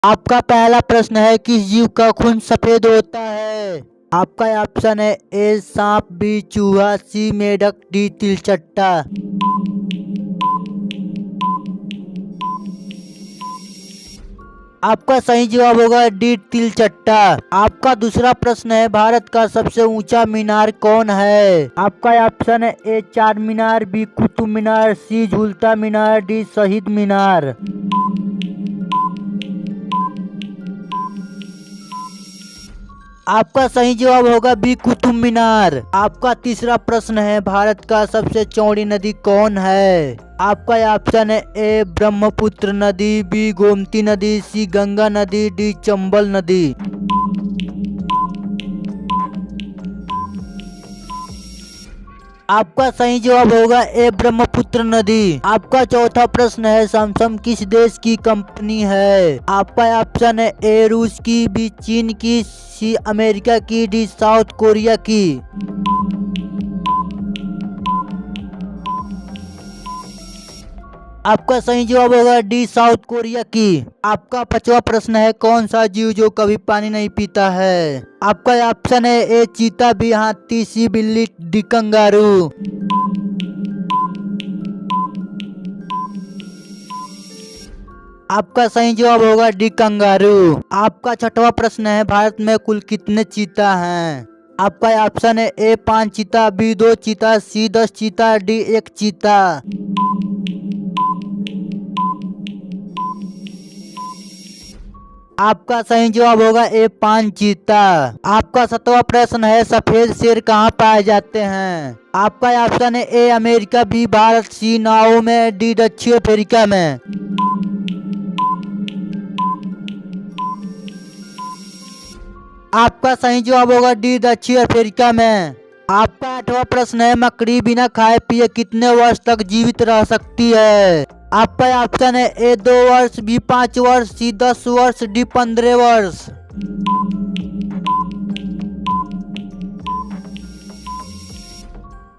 आपका पहला प्रश्न है, किस जीव का खून सफेद होता है? आपका ऑप्शन है ए सांप, बी चूहा, सी मेढक, डी तिलचट्टा। आपका सही जवाब होगा डी तिलचट्टा। आपका दूसरा प्रश्न है, भारत का सबसे ऊंचा मीनार कौन है? आपका ऑप्शन है ए चार मीनार, बी कुतुब मीनार, सी झूलता मीनार, डी शहीद मीनार। आपका सही जवाब होगा बी कुतुब मीनार। आपका तीसरा प्रश्न है, भारत का सबसे चौड़ी नदी कौन है? आपका ऑप्शन है ए ब्रह्मपुत्र नदी, बी गोमती नदी, सी गंगा नदी, डी चंबल नदी। आपका सही जवाब होगा ए ब्रह्मपुत्र नदी। आपका चौथा प्रश्न है, सैमसंग किस देश की कंपनी है? आपका ऑप्शन है ए रूस की, बी चीन की, सी अमेरिका की, डी साउथ कोरिया की। आपका सही जवाब होगा डी साउथ कोरिया की। आपका पांचवा प्रश्न है, कौन सा जीव जो कभी पानी नहीं पीता है? आपका ऑप्शन है ए चीता, बी हाथी, सी बिल्ली, डी कंगारू। आपका सही जवाब होगा डी कंगारू। आपका छठवां प्रश्न है, भारत में कुल कितने चीता हैं? आपका ऑप्शन है ए 5 चीता, बी 2 चीता, सी 10 चीता, डी 1 चीता। आपका सही जवाब होगा ए 5 चीता। आपका सातवां प्रश्न है, सफेद शेर कहाँ पाए जाते हैं? आपका ऑप्शन है ए अमेरिका, बी भारत, सी नाओ में, डी दक्षिण अफ्रीका में। आपका सही जवाब होगा डी दक्षिण अफ्रीका में। आपका आठवां प्रश्न है, मकड़ी बिना खाए पिए कितने वर्ष तक जीवित रह सकती है? आपका ऑप्शन है ए 2 वर्ष, बी 5 वर्ष, सी 10 वर्ष, डी 15 वर्ष।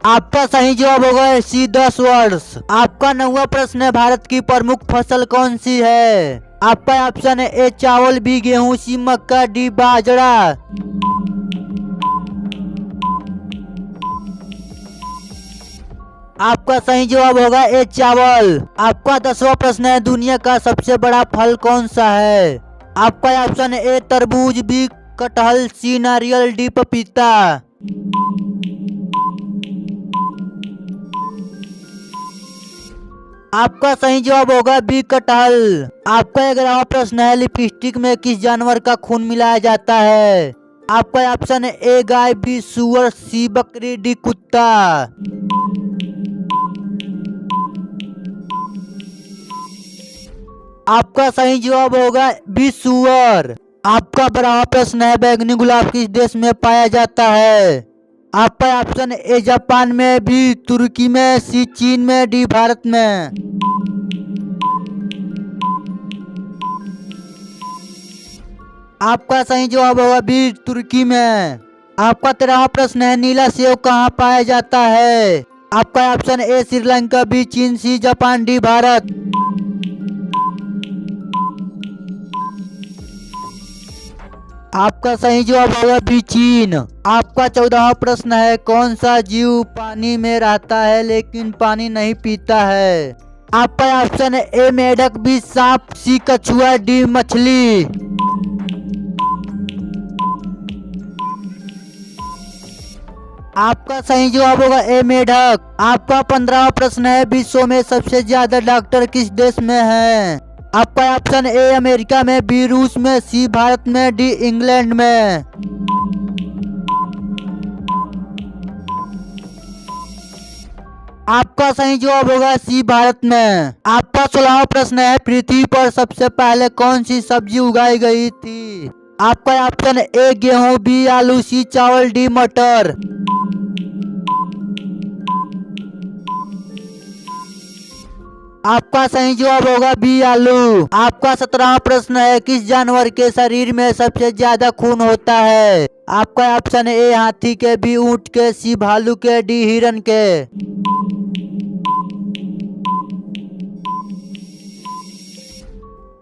आपका सही जवाब होगा सी 10 वर्ष। आपका नौवां प्रश्न है, भारत की प्रमुख फसल कौन सी है? आपका ऑप्शन है ए चावल, बी गेहूं, सी मक्का, डी बाजरा। आपका सही जवाब होगा ए चावल। आपका 10वां प्रश्न है, दुनिया का सबसे बड़ा फल कौन सा है? आपका ऑप्शन है ए तरबूज, बी कटहल, सी नारियल, डी पपीता। आपका सही जवाब होगा बी कटहल। आपका 11वां प्रश्न है, लिपस्टिक में किस जानवर का खून मिलाया जाता है? आपका ऑप्शन है ए गाय, बी सुअर, सी बकरी, डी कुत्ता। आपका सही जवाब होगा बी सुअर। आपका 12वां प्रश्न है, बैंगनी गुलाब किस देश में पाया जाता है? आपका ऑप्शन ए जापान में, बी तुर्की में, सी चीन में, डी भारत में। आपका सही जवाब होगा बी तुर्की में। आपका 13वां प्रश्न है, नीला सेव कहाँ पाया जाता है? आपका ऑप्शन ए श्रीलंका, बी चीन, सी जापान, डी भारत। आपका सही जवाब होगा बी चीन। आपका 14वां प्रश्न है, कौन सा जीव पानी में रहता है लेकिन पानी नहीं पीता है? आपका ऑप्शन है ए मेढक, बी सांप, सी कछुआ, डी मछली। आपका सही जवाब होगा ए मेढक। आपका 15वां प्रश्न है, विश्व में सबसे ज्यादा डॉक्टर किस देश में हैं? आपका ऑप्शन ए अमेरिका में, बी रूस में, सी भारत में, डी इंग्लैंड में। आपका सही जवाब होगा सी भारत में। आपका 16वां प्रश्न है, पृथ्वी पर सबसे पहले कौन सी सब्जी उगाई गई थी? आपका ऑप्शन ए गेहूं, बी आलू, सी चावल, डी मटर। आपका सही जवाब होगा बी आलू। आपका 17वां प्रश्न है, किस जानवर के शरीर में सबसे ज्यादा खून होता है? आपका ऑप्शन है ए हाथी के, बी ऊंट के, सी भालू के, डी हिरन के।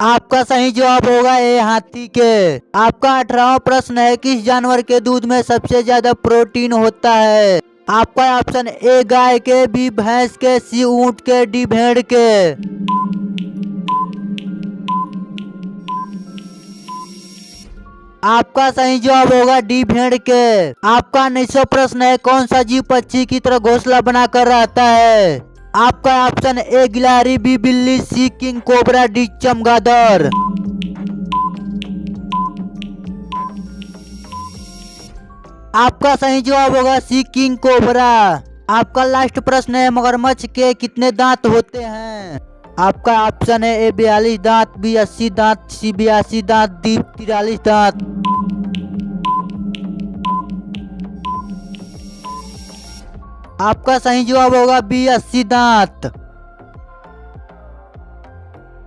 आपका सही जवाब होगा ए हाथी के। आपका 18वां प्रश्न है, किस जानवर के दूध में सबसे ज्यादा प्रोटीन होता है? आपका ऑप्शन ए गाय के, बी भैंस के, सी ऊंट के, डी भेड़ के। आपका सही जवाब होगा डी भेड़ के। आपका 19वां प्रश्न है, कौन सा जीव पक्षी की तरह घोंसला बनाकर रहता है? आपका ऑप्शन ए गिलहरी, बी बिल्ली, सी किंग कोबरा, डी चमगादड़। आपका सही जवाब होगा सी किंग कोबरा। आपका लास्ट प्रश्न है, मगरमच्छ के कितने दांत होते हैं? आपका ऑप्शन है ए 42 दांत, बी 80 दांत, सी 82 दांत, डी 43 दांत। आपका सही जवाब होगा बी 80 दांत।